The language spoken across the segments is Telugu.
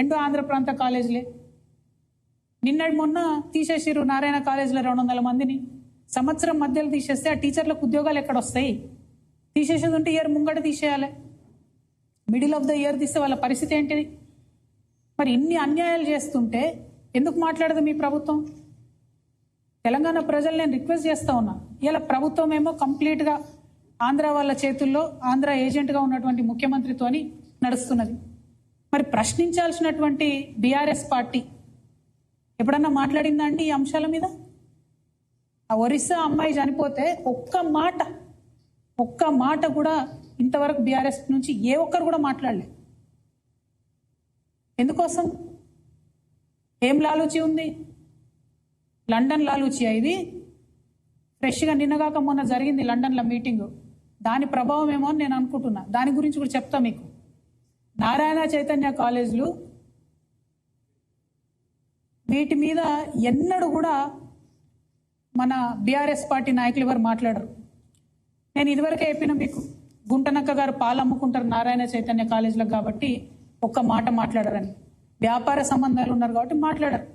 రెండు ఆంధ్ర ప్రాంత కాలేజీలే. నిన్నటి మొన్న తీసేసిరు నారాయణ కాలేజీలో 200 మందిని. సంవత్సరం మధ్యలో తీసేస్తే ఆ టీచర్లకు ఉద్యోగాలు ఎక్కడ వస్తాయి? తీసేసేది ఉంటే ఇయర్ ముంగట తీసేయాలి. మిడిల్ ఆఫ్ ద ఇయర్ తీస్తే వాళ్ళ పరిస్థితి ఏంటిది? మరి ఇన్ని అన్యాయాలు చేస్తుంటే ఎందుకు మాట్లాడదు మీ ప్రభుత్వం? తెలంగాణ ప్రజలు నేను రిక్వెస్ట్ చేస్తా ఉన్నా. ఇలా ప్రభుత్వం ఏమో కంప్లీట్గా ఆంధ్ర వాళ్ళ చేతుల్లో ఆంధ్ర ఏజెంట్గా ఉన్నటువంటి ముఖ్యమంత్రితోని నడుస్తున్నది. మరి ప్రశ్నించాల్సినటువంటి బీఆర్ఎస్ పార్టీ ఎప్పుడన్నా మాట్లాడిందా అండి ఈ అంశాల మీద? ఆ ఒరిస్సా అమ్మాయి చనిపోతే ఒక్క మాట కూడా ఇంతవరకు బీఆర్ఎస్ నుంచి ఏ ఒక్కరు కూడా మాట్లాడలేదు. ఎందుకోసం? ఏం లాలూచి ఉంది? లండన్ లాలూచి. ఇది ఫ్రెష్గా నిన్నగాక మొన్న జరిగింది లండన్లో మీటింగు. దాని ప్రభావం ఏమో అని నేను అనుకుంటున్నా. దాని గురించి కూడా చెప్తా మీకు. నారాయణ చైతన్య కాలేజీలు వీటి మీద ఎన్నడూ కూడా మన బీఆర్ఎస్ పార్టీ నాయకులు ఎవరు మాట్లాడరు. నేను ఇదివరకే చెప్పిన మీకు, గుంటనక్క గారు పాలు అమ్ముకుంటారు నారాయణ చైతన్య కాలేజీలకు కాబట్టి ఒక్క మాట మాట్లాడరని. వ్యాపార సంబంధాలు ఉన్నారు కాబట్టి మాట్లాడరు.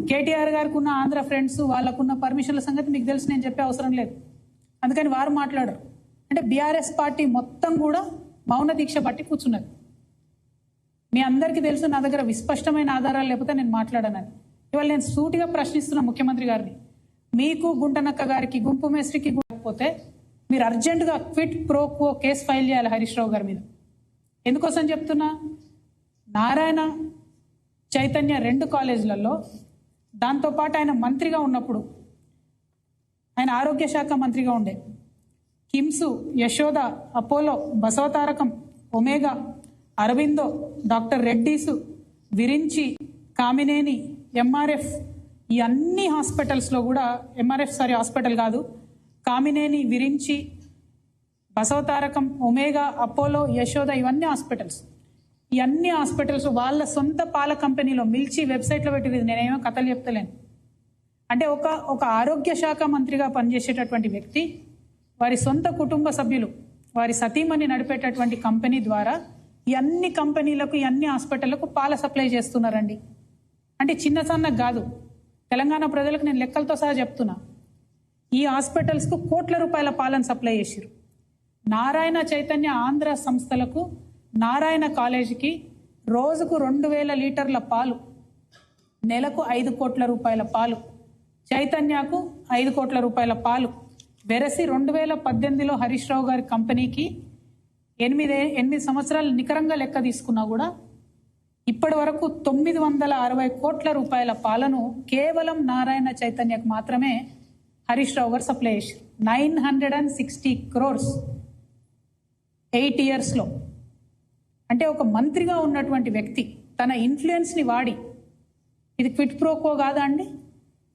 కేటీఆర్ గారికి ఉన్న ఆంధ్ర ఫ్రెండ్స్, వాళ్ళకున్న పర్మిషన్ల సంగతి మీకు తెలిసి నేను చెప్పే అవసరం లేదు. అందుకని వారు మాట్లాడరు. అంటే బీఆర్ఎస్ పార్టీ మొత్తం కూడా మౌన దీక్ష పట్టి కూర్చున్నది. మీ అందరికీ తెలుసు నా దగ్గర విస్పష్టమైన ఆధారాలు లేకపోతే నేను మాట్లాడనని. ఇవాళ నేను సూటిగా ప్రశ్నిస్తున్నా ముఖ్యమంత్రి గారిని. మీకు గుంటనక్క గారికి, గుంపు మేస్త్రికి పోతే మీరు అర్జెంటుగా quit pro quo case file చేయాలి హరీష్ రావు గారి మీద. ఎందుకోసం చెప్తున్నా? నారాయణ చైతన్య 2 కాలేజీలలో, దాంతోపాటు ఆయన మంత్రిగా ఉన్నప్పుడు, ఆయన ఆరోగ్య శాఖ మంత్రిగా ఉండే, KIMS, Yashoda, Apollo, Basavatarakam, Omega, Aurobindo, doctor Reddy's, Virinchi, Kamineni, MRF, ఈ అన్ని హాస్పిటల్స్లో కూడా హాస్పిటల్ కాదు, కామినేని, విరించి, బసవతారకం, ఒమేగా, అపోలో, యశోద, ఇవన్నీ హాస్పిటల్స్. ఈ అన్ని హాస్పిటల్స్ వాళ్ళ సొంత పాల కంపెనీలో మిల్చి వెబ్సైట్లో పెట్టింది. నేనేమో కథలు చెప్తలేను. అంటే ఒక ఆరోగ్య శాఖ మంత్రిగా పనిచేసేటటువంటి వ్యక్తి వారి సొంత కుటుంబ సభ్యులు, వారి సతీమణి నడిపేటటువంటి కంపెనీ ద్వారా ఈ అన్ని కంపెనీలకు, ఈ అన్ని హాస్పిటళ్లకు పాల సప్లై చేస్తున్నారండి. అంటే చిన్న సన్న కాదు. తెలంగాణ ప్రజలకు నేను లెక్కలతో సహా చెప్తున్నా. ఈ హాస్పిటల్స్కు కోట్ల రూపాయల పాలను సప్లై చేసిరు. నారాయణ చైతన్య ఆంధ్ర సంస్థలకు, నారాయణ కాలేజీకి రోజుకు 2000 లీటర్ల పాలు, నెలకు 5 కోట్ల రూపాయల పాలు, చైతన్యకు 5 కోట్ల రూపాయల పాలు వెరసి 2018లో హరీష్ రావు గారి కంపెనీకి 8 సంవత్సరాలు నికరంగా లెక్క తీసుకున్నా కూడా ఇప్పటి వరకు 960 కోట్ల రూపాయల పాలను కేవలం నారాయణ చైతన్యకు మాత్రమే హరీష్ రావు గారు సప్లై చేశారు. 960 crores 8 yearsలో. అంటే ఒక మంత్రిగా ఉన్నటువంటి వ్యక్తి తన ఇన్ఫ్లుయెన్స్ని వాడి, ఇది క్విట్ ప్రోకో కాదా అండి?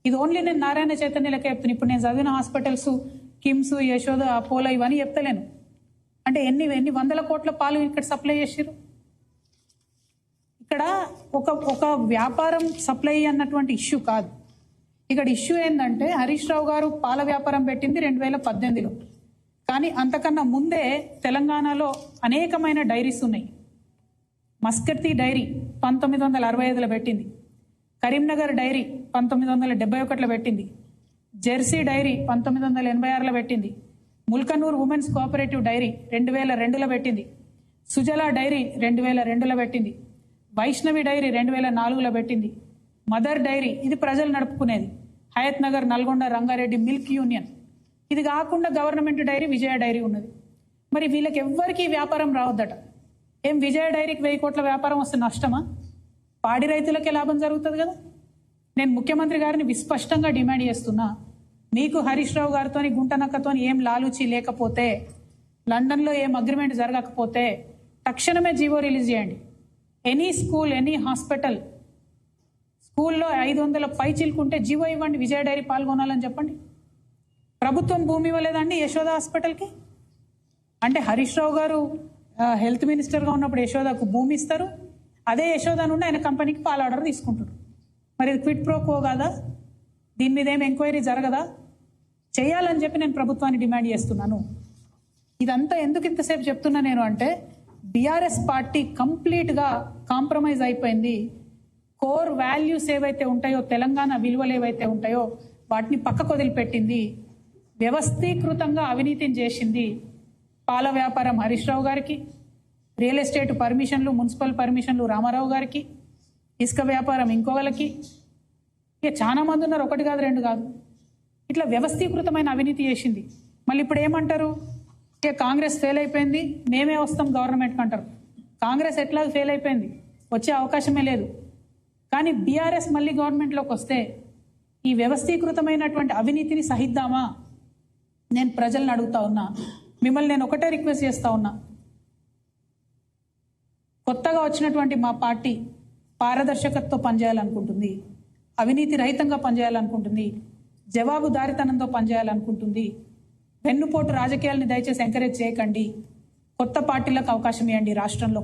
ఇది ఓన్లీ నేను నారాయణ చైతన్య లెక్క చెప్తాను. ఇప్పుడు నేను చదివిన హాస్పిటల్స్, కిమ్స్, యశోద, అపోలో ఇవన్నీ చెప్తలేను. అంటే ఎన్ని వందల కోట్ల పాలు ఇక్కడ సప్లై చేసిరు. ఇక్కడ ఒక వ్యాపారం సప్లై అన్నటువంటి ఇష్యూ కాదు. ఇక్కడ ఇష్యూ ఏంటంటే హరీష్ రావు గారు పాల వ్యాపారం పెట్టింది 2018లో. కానీ అంతకన్నా ముందే తెలంగాణలో అనేకమైన డైరీస్ ఉన్నాయి. మస్కర్తి డైరీ 1965లో పెట్టింది. కరీంనగర్ డైరీ 1971లో పెట్టింది. జెర్సీ డైరీ 1986లో పెట్టింది. ముల్కనూర్ ఉమెన్స్ కోఆపరేటివ్ డైరీ 2002లో పెట్టింది. సుజలా డైరీ 2002లో పెట్టింది. వైష్ణవి డైరీ 2004లో పెట్టింది. మదర్ డైరీ ఇది ప్రజలు నడుపుకునేది. Hayat Nagar, Nalgonda, Rangareddy milk union. ఇది కాకుండా గవర్నమెంట్ డైరీ విజయ డైరీ ఉన్నది. మరి వీళ్ళకి ఎవ్వరికీ వ్యాపారం రావద్దట. ఏం విజయ డైరీకి 1000 కోట్ల వ్యాపారం వస్తే నష్టమా? పాడి రైతులకే లాభం జరుగుతుంది కదా. నేను ముఖ్యమంత్రి గారిని విస్పష్టంగా డిమాండ్ చేస్తున్నా, మీకు హరీష్ రావు గారితో, గుంటనక్కతో ఏం లాలూచి లేకపోతే, లండన్లో ఏం అగ్రిమెంట్ జరగకపోతే తక్షణమే జీవో రిలీజ్ చేయండి. ఎనీ స్కూల్, ఎనీ హాస్పిటల్, స్కూల్లో 500 పై చిలుకుంటే జీవో ఇవ్వండి, విజయ డైరీ పాల్గొనాలని చెప్పండి. ప్రభుత్వం భూమి ఇవ్వలేదండి యశోద హాస్పిటల్కి. అంటే హరీష్ రావు గారు హెల్త్ మినిస్టర్గా ఉన్నప్పుడు యశోదకు భూమి ఇస్తారు, అదే యశోద నుండి ఆయన కంపెనీకి పాల ఆర్డర్ తీసుకుంటారు. మరి ఇది క్విట్ ప్రోకో కాదా? దీని మీద ఏం ఎంక్వైరీ జరగదా? చేయాలని చెప్పి నేను ప్రభుత్వాన్ని డిమాండ్ చేస్తున్నాను. ఇదంతా ఎందుకు ఇంతసేపు చెప్తున్నా నేను అంటే, బీఆర్ఎస్ పార్టీ కంప్లీట్గా కాంప్రమైజ్ అయిపోయింది. కోర్ వాల్యూస్ ఏవైతే ఉంటాయో, తెలంగాణ విలువలు ఏవైతే ఉంటాయో వాటిని పక్కకు వదిలిపెట్టింది. వ్యవస్థీకృతంగా అవినీతిని చేసింది. పాల వ్యాపారం హరీష్ రావు గారికి, రియల్ ఎస్టేట్ పర్మిషన్లు, మున్సిపల్ పర్మిషన్లు రామారావు గారికి, ఇసుక వ్యాపారం ఇంకోగలకి, ఇక చాలా మంది ఉన్నారు, ఒకటి కాదు రెండు కాదు. ఇట్లా వ్యవస్థీకృతమైన అవినీతి చేసింది. మళ్ళీ ఇప్పుడు ఏమంటారు, ఇక కాంగ్రెస్ ఫెయిల్ అయిపోయింది, మేమే వస్తాం గవర్నమెంట్కి అంటారు. కాంగ్రెస్ ఎట్లా ఫెయిల్ అయిపోయింది, వచ్చే అవకాశమే లేదు. కానీ బీఆర్ఎస్ మళ్ళీ గవర్నమెంట్లోకి వస్తే ఈ వ్యవస్థీకృతమైనటువంటి అవినీతిని సహిద్దామా? నేను ప్రజలను అడుగుతా ఉన్నా, మిమ్మల్ని నేను ఒకటే రిక్వెస్ట్ చేస్తా ఉన్నా. కొత్తగా వచ్చినటువంటి మా పార్టీ పారదర్శకతతో పనిచేయాలనుకుంటుంది, అవినీతి రహితంగా పనిచేయాలనుకుంటుంది, జవాబుదారితనంతో పనిచేయాలనుకుంటుంది. వెన్నుపోటు రాజకీయాలని దయచేసి ఎంకరేజ్ చేయకండి. కొత్త పార్టీలకు అవకాశం ఇవ్వండి రాష్ట్రంలో.